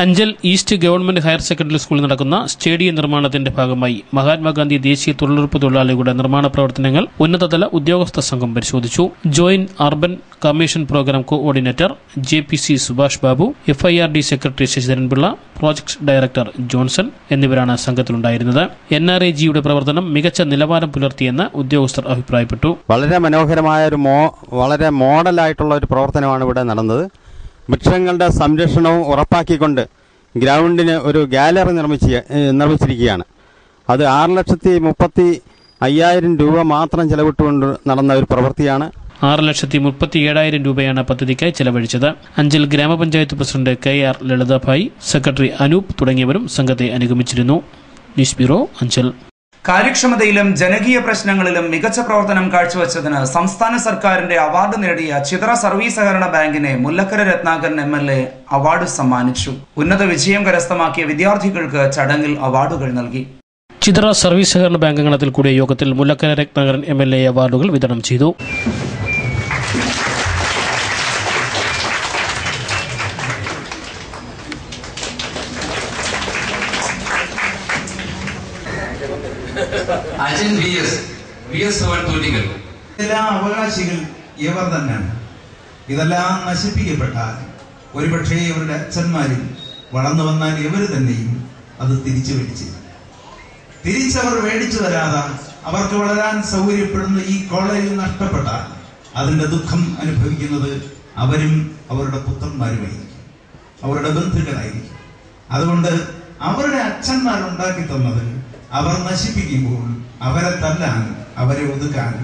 Anchal east government higher secondary സ്കൂളിൽ നടക്കുന്ന സ്റ്റേഡിയം നിർമ്മാണത്തിന്റെ ഭാഗമായി മഹാത്മാഗാന്ധി ദേശീയ തൊഴിലുറപ്പ് തൊഴിലാളികളുടെ നിർമ്മാണ പ്രവർത്തനങ്ങൾ ഉന്നതതല ഉദ്യോഗസ്ഥ സംഘം പരിശോധിച്ചു. Joint urban commission program coordinator JPC Subhash Babu, FIRD secretary Sasidharanpillai, project director Johnson എന്നിവരാണ് സംഘത്തിലുണ്ടായിരുന്നത്. NRAGയുടെ പ്രവർത്തനം മികച്ച നിലവാരം പുലർത്തിയെന്ന് ഉദ്യോഗസ്ഥർ അഭിപ്രായപ്പെട്ടു. വളരെ മനോഹരമായ വളരെ മോഡലായിട്ടുള്ള ഒരു പ്രവർത്തനമാണ് ഇവിടെ നടന്നത്. വൃക്ഷങ്ങളുടെ സംരക്ഷണവും ഉറപ്പാക്കിക്കൊണ്ട് ഗ്രൗണ്ടിന് ഒരു ഗാലറി നിർമ്മിച്ചിരിക്കുകയാണ്. അത് 6,35,000 രൂപ മാത്രം ചെലവിട്ടുകൊണ്ട് നടന്ന ഒരു പ്രവൃത്തിയാണ്. 6,37,000 രൂപയാണ് പദ്ധതിക്കായി ചെലവഴിച്ചത്. Anchal gramapanchayat president KR Lalithabhai, secretary Anoop തുടങ്ങിയവരും സംഘത്തെ അനുഗമിച്ചിരുന്നു. News bureau, Anchal. കാര്യക്ഷമതയിലും ജനകീയ പ്രശ്നങ്ങളിലും മികച്ച പ്രവർത്തനം കാഴ്ചവെച്ചതിന് സംസ്ഥാന സർക്കാരിന്റെ അവാർഡ് നേടിയ ചിത്ര സർവീസ് സഹകരണ ബാങ്കിനെ മുല്ലക്കര രത്നാകരൻ MLA അവാർഡ് സമ്മാനിച്ചു. ഉന്നത വിജയം കരസ്ഥമാക്കിയ വിദ്യാർത്ഥികൾക്ക് ചടങ്ങിൽ അവാർഡുകൾ നൽകി. ചിത്ര സർവീസ് സഹകരണ ബാങ്ക് അംഗത്തിൽ കൂടിയ യോഗത്തിൽ മുല്ലക്കര രത്നാകരൻ MLA അവാർഡുകൾ വിതരണം ചെയ്തു. എല്ലാ അവകാശികൾ ഇവർ തന്നെയാണ്. ഇതെല്ലാം നശിപ്പിക്കപ്പെട്ടാൽ ഒരുപക്ഷേ ഇവരുടെ അച്ഛന്മാരും വളർന്നു വന്നാൽ ഇവർ തന്നെയും അത് തിരിച്ചു മേടിച്ചില്ല. തിരിച്ചവർ മേടിച്ചു തരാതെ അവർക്ക് വളരാൻ സൗകര്യപ്പെടുന്ന ഈ കോളേജ് നഷ്ടപ്പെട്ടാൽ അതിന്റെ ദുഃഖം അനുഭവിക്കുന്നത് അവരും അവരുടെ പുത്രന്മാരുമായിരിക്കും, അവരുടെ ബന്ധുക്കളായിരിക്കും. അതുകൊണ്ട് അവരുടെ അച്ഛന്മാരുണ്ടാക്കി തന്നത് അവർ നശിപ്പിക്കുമ്പോൾ അവരെ തല്ലാൻ, അവരെ ഒതുക്കാൻ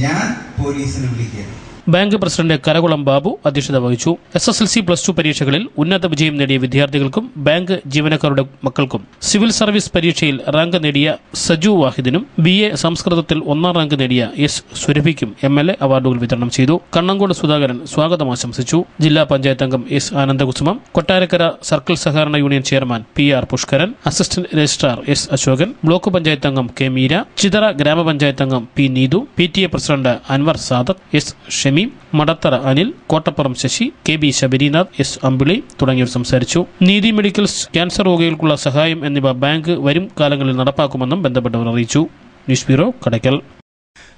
ഞാൻ പോലീസിനെ വിളിക്കുകയാണ്. ബാങ്ക് പ്രസിഡന്റ് കരകുളം ബാബു അധ്യക്ഷത വഹിച്ചു. SSLC +2 പരീക്ഷകളിൽ ഉന്നത വിജയം നേടിയ വിദ്യാർത്ഥികൾക്കും ബാങ്ക് ജീവനക്കാരുടെ മക്കൾക്കും സിവിൽ സർവീസ് പരീക്ഷയിൽ റാങ്ക് നേടിയ സജു വാഹിദിനും BA സംസ്കൃതത്തിൽ 1ാം റാങ്ക് നേടിയ S സുരഭിക്കും MLA അവാർഡുകൾ വിതരണം ചെയ്തു. കണ്ണങ്കോട് സുധാകരൻ സ്വാഗതം ആശംസിച്ചു. ജില്ലാ പഞ്ചായത്ത് അംഗം S ആനന്ദകുസുമം, കൊട്ടാരക്കര സർക്കിൾ സഹകരണ union chairman PR Pushkaran, assistant registrar S Ashokan, block panchayat അംഗം K മീര, ചിതറ ഗ്രാമപഞ്ചായത്ത് അംഗം P Neethu, PTA president Anwar Sadath, S Shameem, Madathara Anil, Kottappuram Sasi, KB Sabarinath, S Ambili തുടങ്ങിയവർ സംസാരിച്ചു. നീതി മെഡിക്കൽസ് ക്യാൻസർ രോഗികൾക്കുള്ള സഹായം എന്നിവ ബാങ്ക് വരും കാലങ്ങളിൽ നടപ്പാക്കുമെന്നും ബന്ധപ്പെട്ടവർ അറിയിച്ചു. News bureau, Kadakkal.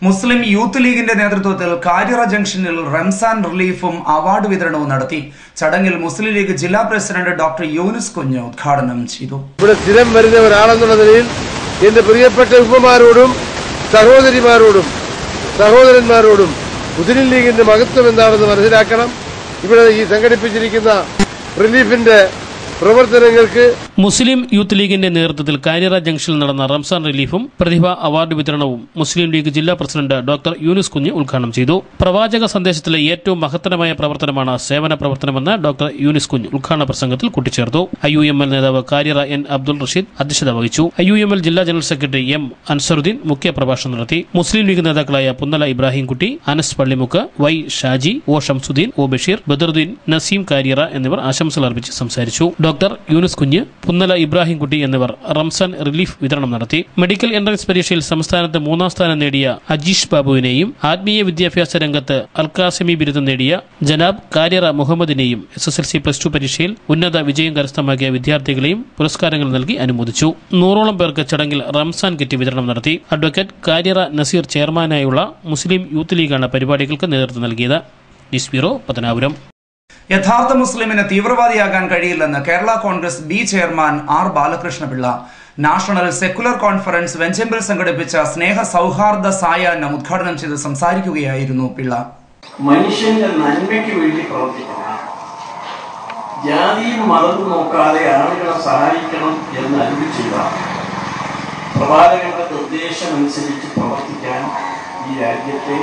Muslim youth ലീഗിന്റെ നേതൃത്വത്തിൽ കാര്യറ ജംഗ്ഷനിൽ റംസാൻ റിലീഫും അവാർഡ് വിതരണവും നടത്തി. ചടങ്ങിൽ മുസ്ലിം ലീഗ് ജില്ലാ പ്രസിഡന്റ് ഡോക്ടർ യൂനുസ് കുഞ്ഞ് ഉദ്ഘാടനം ചെയ്തു. ഇവിടെ സ്ഥിരം വരുന്ന ഒരാളെന്നുള്ള നിലയിൽ എന്റെ പ്രിയപ്പെട്ട ഉപ്പമാരോടും സഹോദരിമാരോടും സഹോദരന്മാരോടും മുസ്ലിം ലീഗിന്റെ മഹത്വം എന്താണെന്ന് മനസ്സിലാക്കണം. ഇവിടെ ഈ സംഘടിപ്പിച്ചിരിക്കുന്ന റിലീഫിന്റെ പ്രവർത്തനങ്ങൾക്ക് മുസ്ലിം യൂത്ത് ലീഗിന്റെ നേതൃത്വത്തിൽ കാര്യറ ജംഗ്ഷനിൽ നടന്ന റംസാൻ റിലീഫും പ്രതിഭ അവാർഡ് വിതരണവും മുസ്ലിം ലീഗ് ജില്ലാ പ്രസിഡന്റ് ഡോക്ടർ യൂനുസ് കുഞ്ഞ് ഉദ്ഘാടനം ചെയ്തു. പ്രവാചക സന്ദേശത്തിലെ ഏറ്റവും മഹത്തരമായ പ്രവർത്തനമാണ് സേവന പ്രവർത്തനമെന്ന് ഡോക്ടർ യൂനുസ് കുഞ്ഞ് ഉദ്ഘാടന പ്രസംഗത്തിൽ കൂട്ടിച്ചേർത്തു. IUML നേതാവ് കാര്യറ N അബ്ദുൾ റഷീദ് അധ്യക്ഷത വഹിച്ചു. IUML ജില്ലാ ജനറൽ സെക്രട്ടറി M അൻസറുദ്ദീൻ മുഖ്യ പ്രഭാഷണം നടത്തി. മുസ്ലിം ലീഗ് നേതാക്കളായ Punnala Ibrahimkutty, Anas Pallimukku, Y Shaji, O Shamsuddin, O Basheer, Badaruddin, Naseem Karyara എന്നിവർ ആശംസകൾ അർപ്പിച്ച് സംസാരിച്ചു. ഡോക്ടർ യൂനുസ് കുഞ്ഞ്, പുന്നല ഇബ്രാഹിംകുട്ടി എന്നിവർ റംസാൻ റിലീഫ് വിതരണം നടത്തി. മെഡിക്കൽ എൻട്രൻസ് പരീക്ഷയിൽ സംസ്ഥാനത്ത് 3ാം സ്ഥാനം നേടിയ അജീഷ് ബാബുവിനെയും ആത്മീയ വിദ്യാഭ്യാസ രംഗത്ത് അൽക്കാസിമി ബിരുദം നേടിയ ജനാബ് കാര്യറ മുഹമ്മദിനെയും SSLC +2 പരീക്ഷയിൽ ഉന്നത വിജയം കരസ്ഥമാക്കിയ വിദ്യാർത്ഥികളെയും പുരസ്കാരങ്ങൾ നൽകി അനുമോദിച്ചു. 100ഓളം പേർക്ക് ചടങ്ങിൽ റംസാൻ കിറ്റ് വിതരണം നടത്തി. അഡ്വക്കേറ്റ് കാര്യറ നസീർ ചെയർമാനായുള്ള മുസ്ലിം യൂത്ത് ലീഗാണ് പരിപാടികൾക്ക് നേതൃത്വം നൽകിയത്. News bureau, Pathanapuram. യഥാർത്ഥ മുസ്ലിമിന് തീവ്രവാദിയാകാൻ കഴിയില്ലെന്ന് Kerala Congress B chairman R Balakrishna Pillai. National secular conference വെഞ്ചമ്പിൽ സംഘടിപ്പിച്ച സ്നേഹ സൗഹാർദ്ദ സായാഹ്നം ഉദ്ഘാടനം ചെയ്ത് സംസാരിക്കുകയായിരുന്നു പിള്ള. മനുഷ്യന്റെ നന്മയ്ക്ക് വേണ്ടി പ്രവർത്തിക്കണം, ജാതിയും മതവും നോക്കാതെ ആളുകളെ സഹായിക്കണം എന്ന് അരുളി ചെയ്ത പ്രവാചകന്റെ നിർദ്ദേശമനുസരിച്ച് പ്രവർത്തിക്കാൻ ഈ രാജ്യത്തെ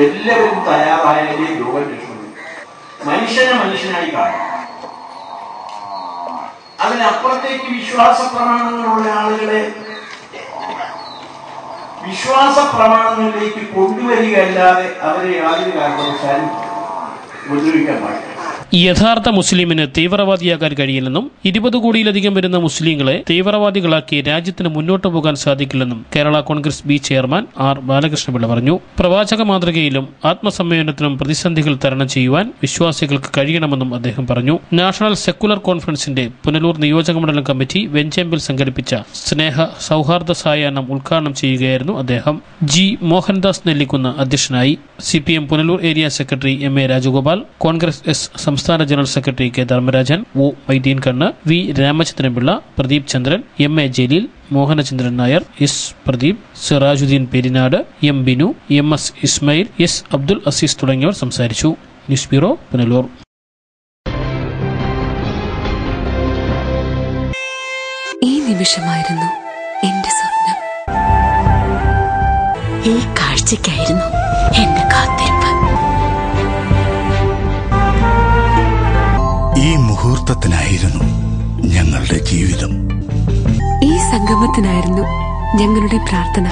എല്ലാവരും തയ്യാറായാലേ ലോകം രക്ഷപ്പെടും. മനുഷ്യനെ മനുഷ്യനായി കാണും. അതിനപ്പുറത്തേക്ക് വിശ്വാസ പ്രമാണങ്ങളുള്ള ആളുകളെ വിശ്വാസ പ്രമാണങ്ങളിലേക്ക് കൊണ്ടുവരികയല്ലാതെ അവരെ യാതൊരു കാരണവശാലും ഉപദ്രവിക്കാൻ പാടില്ല. യഥാർത്ഥ മുസ്ലിമിന് തീവ്രവാദിയാകാൻ കഴിയില്ലെന്നും 20 കോടിയിലധികം വരുന്ന മുസ്ലിങ്ങളെ തീവ്രവാദികളാക്കി രാജ്യത്തിന് മുന്നോട്ട് പോകാൻ സാധിക്കില്ലെന്നും Kerala Congress B chairman R Balakrishnapillai പറഞ്ഞു. പ്രവാചക മാതൃകയിലും ആത്മസംയമനത്തിനും പ്രതിസന്ധികൾ തരണം ചെയ്യുവാൻ വിശ്വാസികൾക്ക് കഴിയണമെന്നും അദ്ദേഹം പറഞ്ഞു. നാഷണൽ സെക്കുലർ കോൺഫറൻസിന്റെ പുനലൂർ നിയോജകമണ്ഡലം കമ്മിറ്റി വെഞ്ചമ്പിൽ സംഘടിപ്പിച്ച സ്നേഹ സൗഹാർദ്ദ സായാഹ്നം ഉദ്ഘാടനം ചെയ്യുകയായിരുന്നു അദ്ദേഹം. G മോഹൻദാസ് നെല്ലിക്കുന്ന് അധ്യക്ഷനായി. CPM Punalur area secretary MA Rajagopal, Congress S സംസ്ഥാന general secretary K Dharmarajan, O Maideen കണ്ണ്, V രാമചന്ദ്രൻപിള്ള, പ്രദീപ് ചന്ദ്രൻ, MA Jaleel, Mohanachandran Nair, S Pradeep, Sirajuddin Perinad, M Binu, MS Ismail, S Abdul Azeez തുടങ്ങിയവർ സംസാരിച്ചു. News bureau, Punalur. ഈ നിമിഷമായിരുന്നു എന്റെ സ്വപ്നം. ഈ കാഴ്ചയ്ക്കായിരുന്നു എന്റെ കാത്തിരിപ്പ്. ഈ മുഹൂർത്തത്തിനായിരുന്നു ഞങ്ങളുടെ ജീവിതം. ഈ സംഗമത്തിനായിരുന്നു ഞങ്ങളുടെ പ്രാർത്ഥന.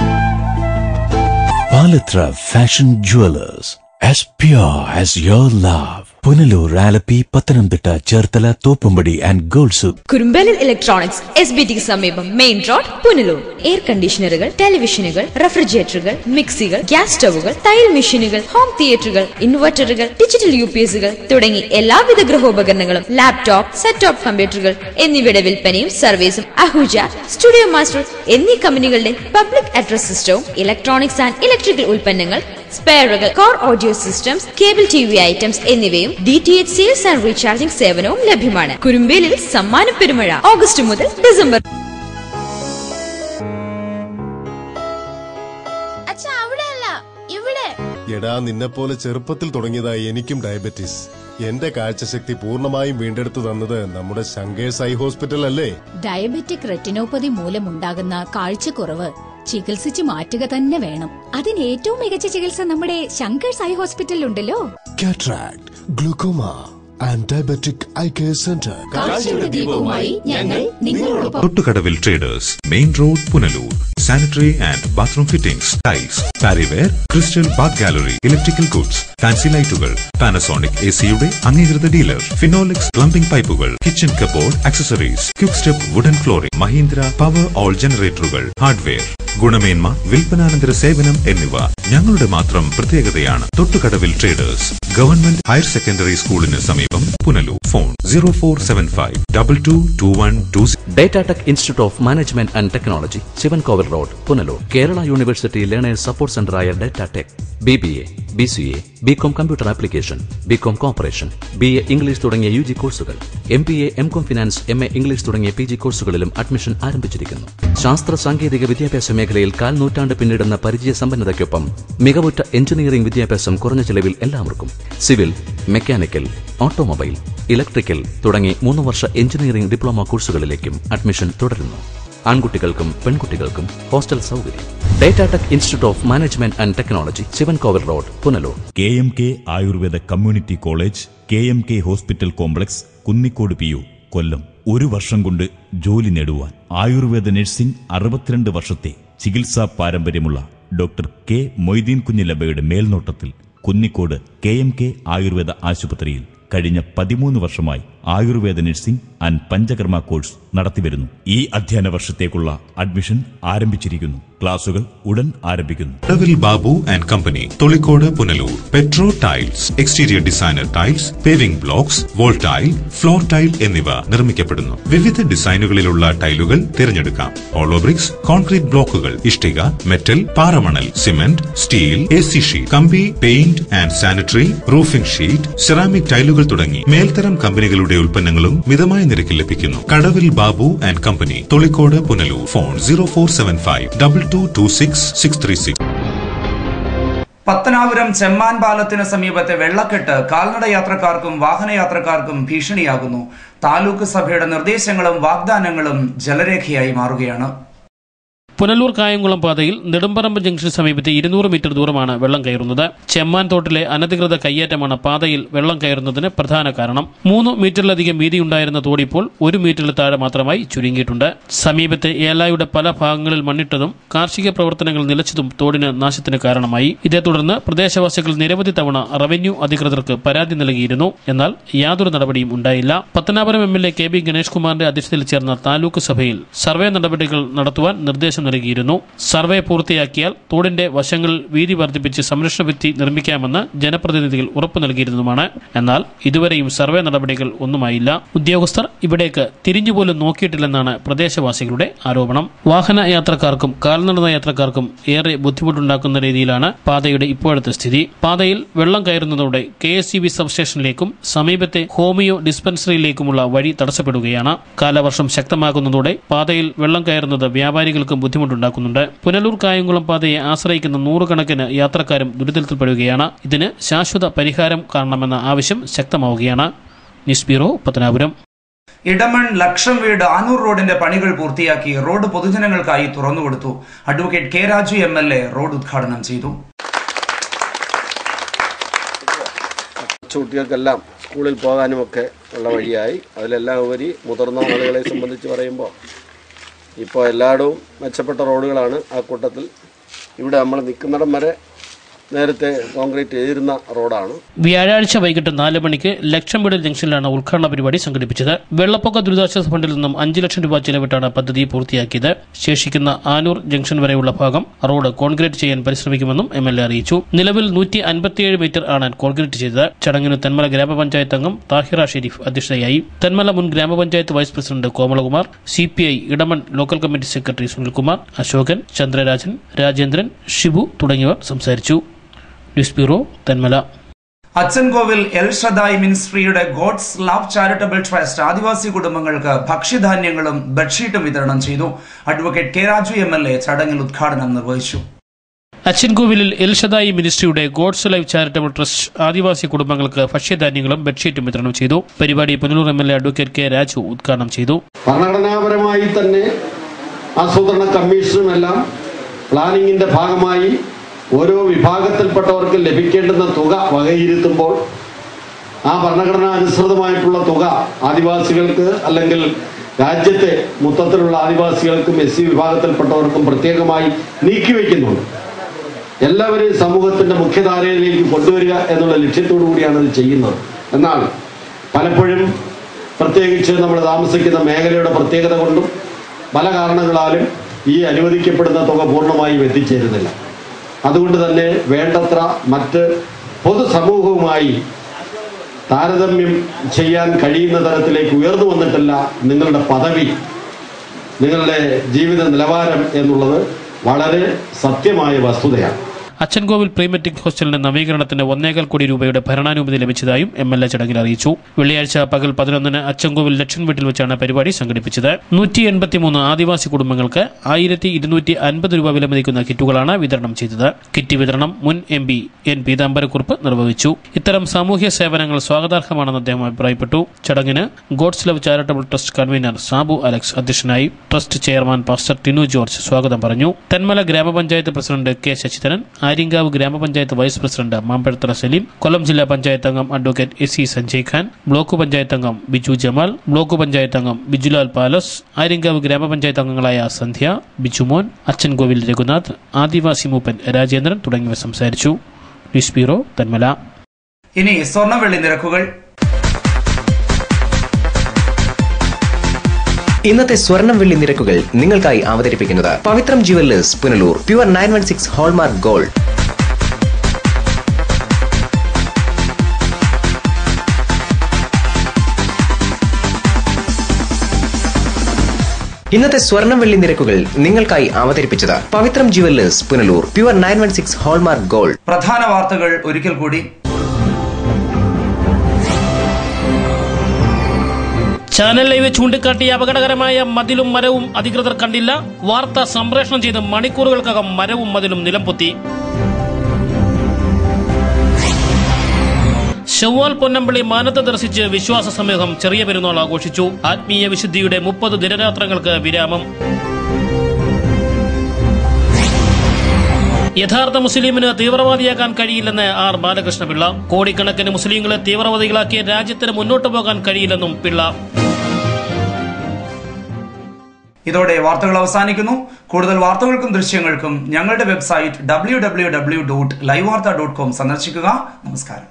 Palathra fashion jewellers, as pure as your love. Punalur, Alleppey, Pathanamthitta, Cherthala, Thoppumpady and gold souk. Kurumbelil electronics SBTക്ക് സമീപം, മെയിൻ റോഡ്, പുനലൂർ. എയർ കണ്ടീഷണറുകൾ, ടെലിവിഷനുകൾ, റെഫ്രിജറേറ്ററുകൾ, മിക്സികൾ, ഗ്യാസ് സ്റ്റവുകൾ, തയ്യൽ മെഷീനുകൾ, ഹോം തിയേറ്ററുകൾ, ഇൻവെർട്ടറുകൾ, ഡിജിറ്റൽ UPSകൾ തുടങ്ങി എല്ലാവിധ ഗൃഹോപകരണങ്ങളും, ലാപ്ടോപ്പ്, സെറ്റ് ടോപ്പ് കമ്പ്യൂട്ടറുകൾ എന്നിവയുടെ വിൽപ്പനയും സർവീസും അഹൂജ, സ്റ്റുഡിയോ മാസ്റ്റർ എന്നീ കമ്പനികളുടെ പബ്ലിക് അഡ്രസ് സിസ്റ്റവും ഇലക്ട്രോണിക്സ് ആൻഡ് ഇലക്ട്രിക്കൽ ഉൽപ്പന്നങ്ങൾ സ്പെയറുകൾ, core audio systems, cable TV items എന്നിവയും DTH സെയിൽസ് ആൻഡ് റീചാർജിംഗ് സേവനവും ലഭ്യമാണ്. കുരുമ്പേലിൽ സമ്മാന പെരുമഴ ഓഗസ്റ്റ് മുതൽ ഡിസംബർ. എടാ, നിന്നെപ്പോലെ ചെറുപ്പത്തിൽ തുടങ്ങിയതായി എനിക്കും ഡയബറ്റീസ്. എന്റെ കാഴ്ചശക്തി പൂർണ്ണമായും വീണ്ടെടുത്തു തന്നത് നമ്മുടെ ശങ്കേഴ്സ് ഐ ഹോസ്പിറ്റൽ അല്ലേ? ഡയബറ്റിക് റെറ്റിനോപ്പതി മൂലമുണ്ടാകുന്ന കാഴ്ചക്കുറവ് ചികിത്സിച്ച് മാറ്റുക തന്നെ വേണം. അതിന് ഏറ്റവും മികച്ച ചികിത്സ നമ്മുടെ ശങ്കേഴ്സ് ഐ ഹോസ്പിറ്റലിൽ ഉണ്ടല്ലോ. Cataract, glaucoma and diabetic eye care centre. Thottukadavil traders, main road, Punalur. Sanitary and bathroom fittings, tiles, Parryware, crystal bath gallery, electrical goods, fancy ലൈറ്റുകൾ, പാനസോണിക് AC-യുടെ അംഗീകൃത ഡീലർ, ഫിനോലെക്സ് പ്ലംബിംഗ് പൈപ്പുകൾ, kitchen cupboard accessories, quick step wooden flooring, Mahindra Powerol ജനറേറ്ററുകൾ, hardware, ഗുണമേന്മ, വിൽപ്പനാനന്തര സേവനം എന്നിവ ഞങ്ങളുടെ മാത്രം പ്രത്യേകതയാണ്. Thottukadavil traders, government higher secondary സ്കൂളിന് സമീപം, പുനലൂർ. Phone 0475222120. Datatech institute of management and technology, Sivankovil road, Punalur. Kerala university learners support സെന്ററായ Datatech BBA, BCA, BCom computer application, BCom corporation, BA English തുടങ്ങിയ UG കോഴ്സുകൾ, MBA, MCom finance, MA English തുടങ്ങിയ PG കോഴ്സുകളിലും admission ആരംഭിച്ചിരിക്കുന്നു. ശാസ്ത്ര സാങ്കേതിക വിദ്യാഭ്യാസ മേഖലയിൽ 4 നൂറ്റാണ്ട് പിന്നിടുന്ന പരിചയ സമ്പന്നതയ്ക്കൊപ്പം മികവുറ്റ എഞ്ചിനീയറിംഗ് വിദ്യാഭ്യാസം കുറഞ്ഞ ചെലവിൽ എല്ലാവർക്കും. സിവിൽ, മെക്കാനിക്കൽ, ഓട്ടോമൊബൈൽ, ഇലക്ട്രിക്കൽ തുടങ്ങി 3 വർഷ എഞ്ചിനീയറിംഗ് ഡിപ്ലോമ കോഴ്സുകളിലേക്കും അഡ്മിഷൻ തുടരുന്നു. ആൺകുട്ടികൾക്കും പെൺകുട്ടികൾക്കും ഹോസ്റ്റൽ സൗകര്യം. Datatech institute of management and technology, Sivankovil road, Punalur. KMK Ayurveda community college, KMK hospital complex, Kunnicode PU, Kollam. 1 വർഷം കൊണ്ട് ജോലി നേടുവാൻ ആയുർവേദ നഴ്സിംഗ് 62 വർഷത്തെ ചികിത്സാ പാരമ്പര്യമുള്ള ഡോക്ടർ K മൊയ്തീൻ കുഞ്ഞിലബയുടെ മേൽനോട്ടത്തിൽ കുന്നിക്കോട് KMK ആയുർവേദ ആശുപത്രിയിൽ കഴിഞ്ഞ 13 വർഷമായി Ayurveda nursing and panchakarma course നടത്തിവരുന്നു. ഈ അധ്യയന വർഷത്തേക്കുള്ള അഡ്മിഷൻ ആരംഭിച്ചിരിക്കുന്നു. ക്ലാസുകൾ ഉടൻ ആരംഭിക്കുന്നു. Kadavil Babu and company, Tholicode, Punalur. Petro tiles, exterior designer tiles, paving blocks, wall tile, floor tile എന്നിവ നിർമ്മിക്കപ്പെടുന്നു. വിവിധ ഡിസൈനുകളിലുള്ള ടൈലുകൾ തിരഞ്ഞെടുക്കാം. ഹോളോ ബ്രിക്സ്, കോൺക്രീറ്റ് ബ്ലോക്കുകൾ, ഇഷ്ടിക, മെറ്റൽ, പാറമണൽ, സിമന്റ്, സ്റ്റീൽ, AC ഷീറ്റ്, കമ്പി, paint and sanitary, roofing sheet, ceramic ടൈലുകൾ തുടങ്ങി മേൽത്തരം കമ്പനികളുടെ ഉൽപ്പന്നങ്ങളും മിതമായ നിരക്കിൽ ലഭിക്കുന്നു. Kadavil Babu and company, Tholicode, Punalur. Phone 0475222636. Pathanapuram Chemman പാലത്തിന് സമീപത്തെ വെള്ളക്കെട്ട് കാൽനട യാത്രക്കാർക്കും വാഹനയാത്രക്കാർക്കും ഭീഷണിയാകുന്നു. താലൂക്ക് സഭയുടെ നിർദ്ദേശങ്ങളും വാഗ്ദാനങ്ങളും ജലരേഖയായി മാറുകയാണ്. പുനലൂർ കായംകുളം പാതയിൽ നെടുമ്പറമ്പ് ജംഗ്ഷന് സമീപത്തെ 200 മീറ്റർ ദൂരമാണ് വെള്ളം കയറുന്നത്. ചെമ്മാൻ തോട്ടിലെ അനധികൃത കയ്യേറ്റമാണ് പാതയിൽ വെള്ളം കയറുന്നതിന് പ്രധാന കാരണം. 3 മീറ്ററിലധികം വീതിയുണ്ടായിരുന്ന തോടിപ്പോൾ 1 മീറ്ററിൽ താഴെ മാത്രമായി ചുരുങ്ങിയിട്ടുണ്ട്. സമീപത്തെ ഏലായുടെ പല ഭാഗങ്ങളിൽ മണ്ണിട്ടതും കാർഷിക പ്രവർത്തനങ്ങൾ നിലച്ചതും തോടിന് നാശത്തിന് കാരണമായി. ഇതേ തുടർന്ന് പ്രദേശവാസികൾ നിരവധി തവണ റവന്യൂ അധികൃതർക്ക് പരാതി നൽകിയിരുന്നു. എന്നാൽ യാതൊരു നടപടിയും ഉണ്ടായില്ല. പത്തനാപുരം MLA KB ഗണേഷ് കുമാറിന്റെ അധ്യക്ഷതയിൽ ചേർന്ന താലൂക്ക് സഭയിൽ സർവേ നടപടികൾ നടത്തുവാൻ നിർദ്ദേശം നൽകിയിരുന്നു. സർവേ പൂർത്തിയാക്കിയാൽ തോടിന്റെ വശങ്ങളിൽ വീതി വർദ്ധിപ്പിച്ച് സംരക്ഷണ ഭിത്തി നിർമ്മിക്കാമെന്ന് ജനപ്രതിനിധികൾ ഉറപ്പു നൽകിയിരുന്നതുമാണ്. എന്നാൽ ഇതുവരെയും സർവേ നടപടികൾ ഒന്നുമായില്ല. ഉദ്യോഗസ്ഥർ ഇവിടേക്ക് തിരിഞ്ഞുപോലും നോക്കിയിട്ടില്ലെന്നാണ് പ്രദേശവാസികളുടെ ആരോപണം. വാഹന യാത്രക്കാർക്കും കാൽനട യാത്രക്കാർക്കും ഏറെ ബുദ്ധിമുട്ടുണ്ടാക്കുന്ന രീതിയിലാണ് പാതയുടെ ഇപ്പോഴത്തെ സ്ഥിതി. പാതയിൽ വെള്ളം കയറുന്നതോടെ KSEB സബ്സ്റ്റേഷനിലേക്കും സമീപത്തെ ഹോമിയോ ഡിസ്പെൻസറിയിലേക്കുമുള്ള വഴി തടസ്സപ്പെടുകയാണ്. കാലവർഷം ശക്തമാകുന്നതോടെ പാതയിൽ വെള്ളം കയറുന്നത് വ്യാപാരികൾക്കും ബുദ്ധിമുട്ടുണ്ടാക്കുന്നുണ്ട്. പുനലൂർ കായംകുളം പാതയെ ആശ്രയിക്കുന്ന 100 കണക്കിന് യാത്രക്കാരും ദുരിതത്തിൽപ്പെടുകയാണ്. ഇതിന് ശാശ്വത പരിഹാരം കാണണമെന്ന ആവശ്യം ശക്തമാവുകയാണ്. News bureau, Pathanapuram. ഇടമൺ ലക്ഷം വീട് ആനൂർ റോഡിന്റെ പണികൾ പൂർത്തിയാക്കി റോഡ് പൊതുജനങ്ങൾക്കായി തുറന്നുകൊടുത്തു. Advocate K Raju MLA road ഉദ്ഘാടനം ചെയ്തു. കുട്ടികൾക്കെല്ലാം സ്കൂളിൽ പോകാനുമൊക്കെ ഉള്ള വഴിയായി. അതിലെല്ലാം ഉപരി മുതിർന്ന ആളുകളെ സംബന്ധിച്ച് പറയുമ്പോൾ ഇപ്പോൾ എല്ലായിടവും മെച്ചപ്പെട്ട റോഡുകളാണ്. ആ കൂട്ടത്തിൽ ഇവിടെ നമ്മൾ നിൽക്കുന്നിടം വരെ നേരത്തെ കോൺക്രീറ്റ് ചെയ്തിരുന്ന റോഡാണ്. വ്യാഴാഴ്ച വൈകിട്ട് 4 മണിക്ക് ലക്ഷം വീട് ജംഗ്ഷനിലാണ് ഉദ്ഘാടന പരിപാടി സംഘടിപ്പിച്ചത്. വെള്ളപ്പൊക്ക ദുരിതാശ്വാസ ഫണ്ടിൽ നിന്നും 5 ലക്ഷം രൂപ ചെലവിട്ടാണ് പദ്ധതി പൂർത്തിയാക്കിയത്. ശേഷിക്കുന്ന ആനൂർ ജംഗ്ഷൻ വരെയുള്ള ഭാഗം റോഡ് കോൺക്രീറ്റ് ചെയ്യാൻ പരിശ്രമിക്കുമെന്നും MLA അറിയിച്ചു. നിലവിൽ 157 മീറ്റർ ആണ് കോൺക്രീറ്റ് ചെയ്തത്. ചടങ്ങിന് തെന്മല ഗ്രാമപഞ്ചായത്ത് അംഗം താഹിറ ഷെരീഫ് അധ്യക്ഷതയായി. തെന്മല മുൻ gramapanchayat vice president Komalakumar, CPI Edamon local committee secretary Sunilkumar, Ashokan, Chandrarajan, Rajendran, Shibu തുടങ്ങിയവർ സംസാരിച്ചു. News bureau, Thenmala. Achankovil El Shaddai മിനിസ്ട്രിയുടെ God's love charitable trust Adivasi കുടുംബങ്ങൾക്ക് ഭക്ഷ്യധാന്യങ്ങളും ബെഡ്ഷീറ്റും വിതരണം ചെയ്തു. അഡ്വക്കേറ്റ് കെ രാജു MLA ചടങ്ങിൽ ഉദ്ഘാടനം നിർവഹിച്ചു. അച്ചൻകോവിലിൽ എൽ ഷദായ് മിനിസ്ട്രിയുടെ God's live charitable trust Adivasi കുടുംബങ്ങൾക്ക് ഭക്ഷ്യധാന്യങ്ങളും ബെഡ്ഷീറ്റും വിതരണം ചെയ്തു. പരിപാടി Punalur MLA advocate K Raju ഉദ്ഘാടനം ചെയ്തു. ഭരണഘടനാപരമായി തന്നെ ആസൂത്രണ കമ്മീഷനുമെല്ലാം പ്ലാനിങ്ങിന്റെ ഭാഗമായി ഓരോ വിഭാഗത്തിൽപ്പെട്ടവർക്ക് ലഭിക്കേണ്ടുന്ന തുക വകയിരുത്തുമ്പോൾ ആ ഭരണഘടന അനുസൃതമായിട്ടുള്ള തുക ആദിവാസികൾക്ക് അല്ലെങ്കിൽ രാജ്യത്തെ മൊത്തത്തിലുള്ള ആദിവാസികൾക്കും SC വിഭാഗത്തിൽപ്പെട്ടവർക്കും പ്രത്യേകമായി നീക്കിവെക്കുന്നുണ്ട്. എല്ലാവരെയും സമൂഹത്തിന്റെ മുഖ്യധാരയിലേക്ക് കൊണ്ടുവരിക എന്നുള്ള ലക്ഷ്യത്തോടു കൂടിയാണ് ഇത് ചെയ്യുന്നത്. എന്നാൽ പലപ്പോഴും പ്രത്യേകിച്ച് നമ്മൾ താമസിക്കുന്ന മേഖലയുടെ പ്രത്യേകത കൊണ്ടും പല കാരണങ്ങളാലും ഈ അനുവദിക്കപ്പെടുന്ന തുക പൂർണ്ണമായും എത്തിച്ചേരുന്നില്ല. അതുകൊണ്ട് തന്നെ വേണ്ടത്ര മറ്റ് പൊതുസമൂഹവുമായി താരതമ്യം ചെയ്യാൻ കഴിയുന്ന തരത്തിലേക്ക് ഉയർന്നു വന്നിട്ടില്ല നിങ്ങളുടെ പദവി, നിങ്ങളുടെ ജീവിത നിലവാരം എന്നുള്ളത് വളരെ സത്യമായ വസ്തുതയാണ്. അച്ചൻകോവിൽ പ്രീ മെട്രിക് ഹോസ്റ്റലിന്റെ നവീകരണത്തിന് 1.25 കോടി രൂപയുടെ ഭരണാനുമതി ലഭിച്ചതായും MLA ചടങ്ങിൽ അറിയിച്ചു. വെള്ളിയാഴ്ച പകൽ 11-ന് അച്ചൻകോവിൽ ലക്ഷൻ വീട്ടിൽ വെച്ചാണ് പരിപാടി സംഘടിപ്പിച്ചത്. 183 ആദിവാസി കുടുംബങ്ങൾക്ക് 1250 രൂപ വിലമതിക്കുന്ന കിറ്റുകളാണ് വിതരണം ചെയ്തത്. കിറ്റ് വിതരണം മുൻ MP N പീതാംബരക്കുറുപ്പ് നിർവഹിച്ചു. ഇത്തരം സാമൂഹ്യ സേവനങ്ങൾ സ്വാഗതാർഹമാണെന്ന് അദ്ദേഹം അഭിപ്രായപ്പെട്ടു. ചടങ്ങിന് God's love charitable trust convener Sabu Alex അധ്യക്ഷനായി. Trust chairman pastor Tinu George സ്വാഗതം പറഞ്ഞു. Thenmala gramapanchayat president K Sasidharan, Aryankavu gramapanchayat vice president Mambazhathara Saleem, Kollam ജില്ലാ പഞ്ചായത്ത് അംഗം advocate SC Sanjay Khan, block panchayat അംഗം ബിജു ജമാൽ, ബ്ലോക്ക് പഞ്ചായത്ത് അംഗം ബിജുലാൽ പാലസ്, ആര്യങ്കാവ് ഗ്രാമപഞ്ചായത്ത് അംഗങ്ങളായ സന്ധ്യ, ബിജുമോൻ, അച്ചൻകോവിൽ രഘുനാഥ്, ആദിവാസി മൂപ്പൻ രാജേന്ദ്രൻ തുടങ്ങിയവർ സംസാരിച്ചു. News bureau, Thenmala. ഇനി സ്വർണ്ണവെള്ളി നിരക്കുകൾ. ഇന്നത്തെ സ്വർണം വെള്ളി നിരക്കുകൾ നിങ്ങൾക്കായി അവതരിപ്പിക്കുന്നത് Pavithram jewellers Punalur. Pure 916 hallmark gold. ഇന്നത്തെ സ്വർണം വെള്ളി നിരക്കുകൾ നിങ്ങൾക്കായി അവതരിപ്പിച്ചത് Pavithram jewellers Punalur. Pure 916 hallmark gold. പ്രധാന വാർത്തകൾ ഒരിക്കൽ കൂടി. ചാനൽ ലൈവ് ചൂണ്ടിക്കാട്ടിയ അപകടകരമായ മതിലും മരവും അധികൃതർ കണ്ടില്ല. വാർത്ത സംപ്രേഷണം ചെയ്ത് മണിക്കൂറുകൾക്കകം മരവും മതിലും നിലംപൊത്തി. ശവ്വാൽ പൊന്നമ്പള്ളി മാനത്ത് ദർശിച്ച് വിശ്വാസ സമൂഹം ചെറിയ പെരുന്നാൾ ആഘോഷിച്ചു. ആത്മീയ വിശുദ്ധിയുടെ 30 ദിനരാത്രങ്ങൾക്ക് വിരാമം. യഥാർത്ഥ മുസ്ലിമിന് തീവ്രവാദിയാക്കാൻ കഴിയില്ലെന്ന് R ബാലകൃഷ്ണപിള്ള. കോടിക്കണക്കിന് മുസ്ലിങ്ങളെ തീവ്രവാദികളാക്കിയ രാജ്യത്തിന് മുന്നോട്ടു പോകാൻ കഴിയില്ലെന്നും പിള്ള. ഇതോടെ വാർത്തകൾ അവസാനിക്കുന്നു. കൂടുതൽ വാർത്തകൾക്കും ദൃശ്യങ്ങൾക്കും ഞങ്ങളുടെ വെബ്സൈറ്റ് www.livevarta.com സന്ദർശിക്കുക. നമസ്കാരം.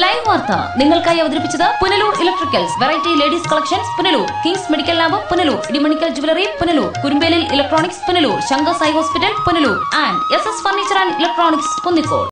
ലൈവ് വാർത്ത നിങ്ങൾക്കായി അവതരിപ്പിച്ചത് Punalur electricals, variety ladies collections Punalur, kings medical lab Punalur, Idimannickal jewellery Punalur, Kurumbelil electronics Punalur, Shankar Sai hospital Punalur and SS furniture and electronics Kunnicode.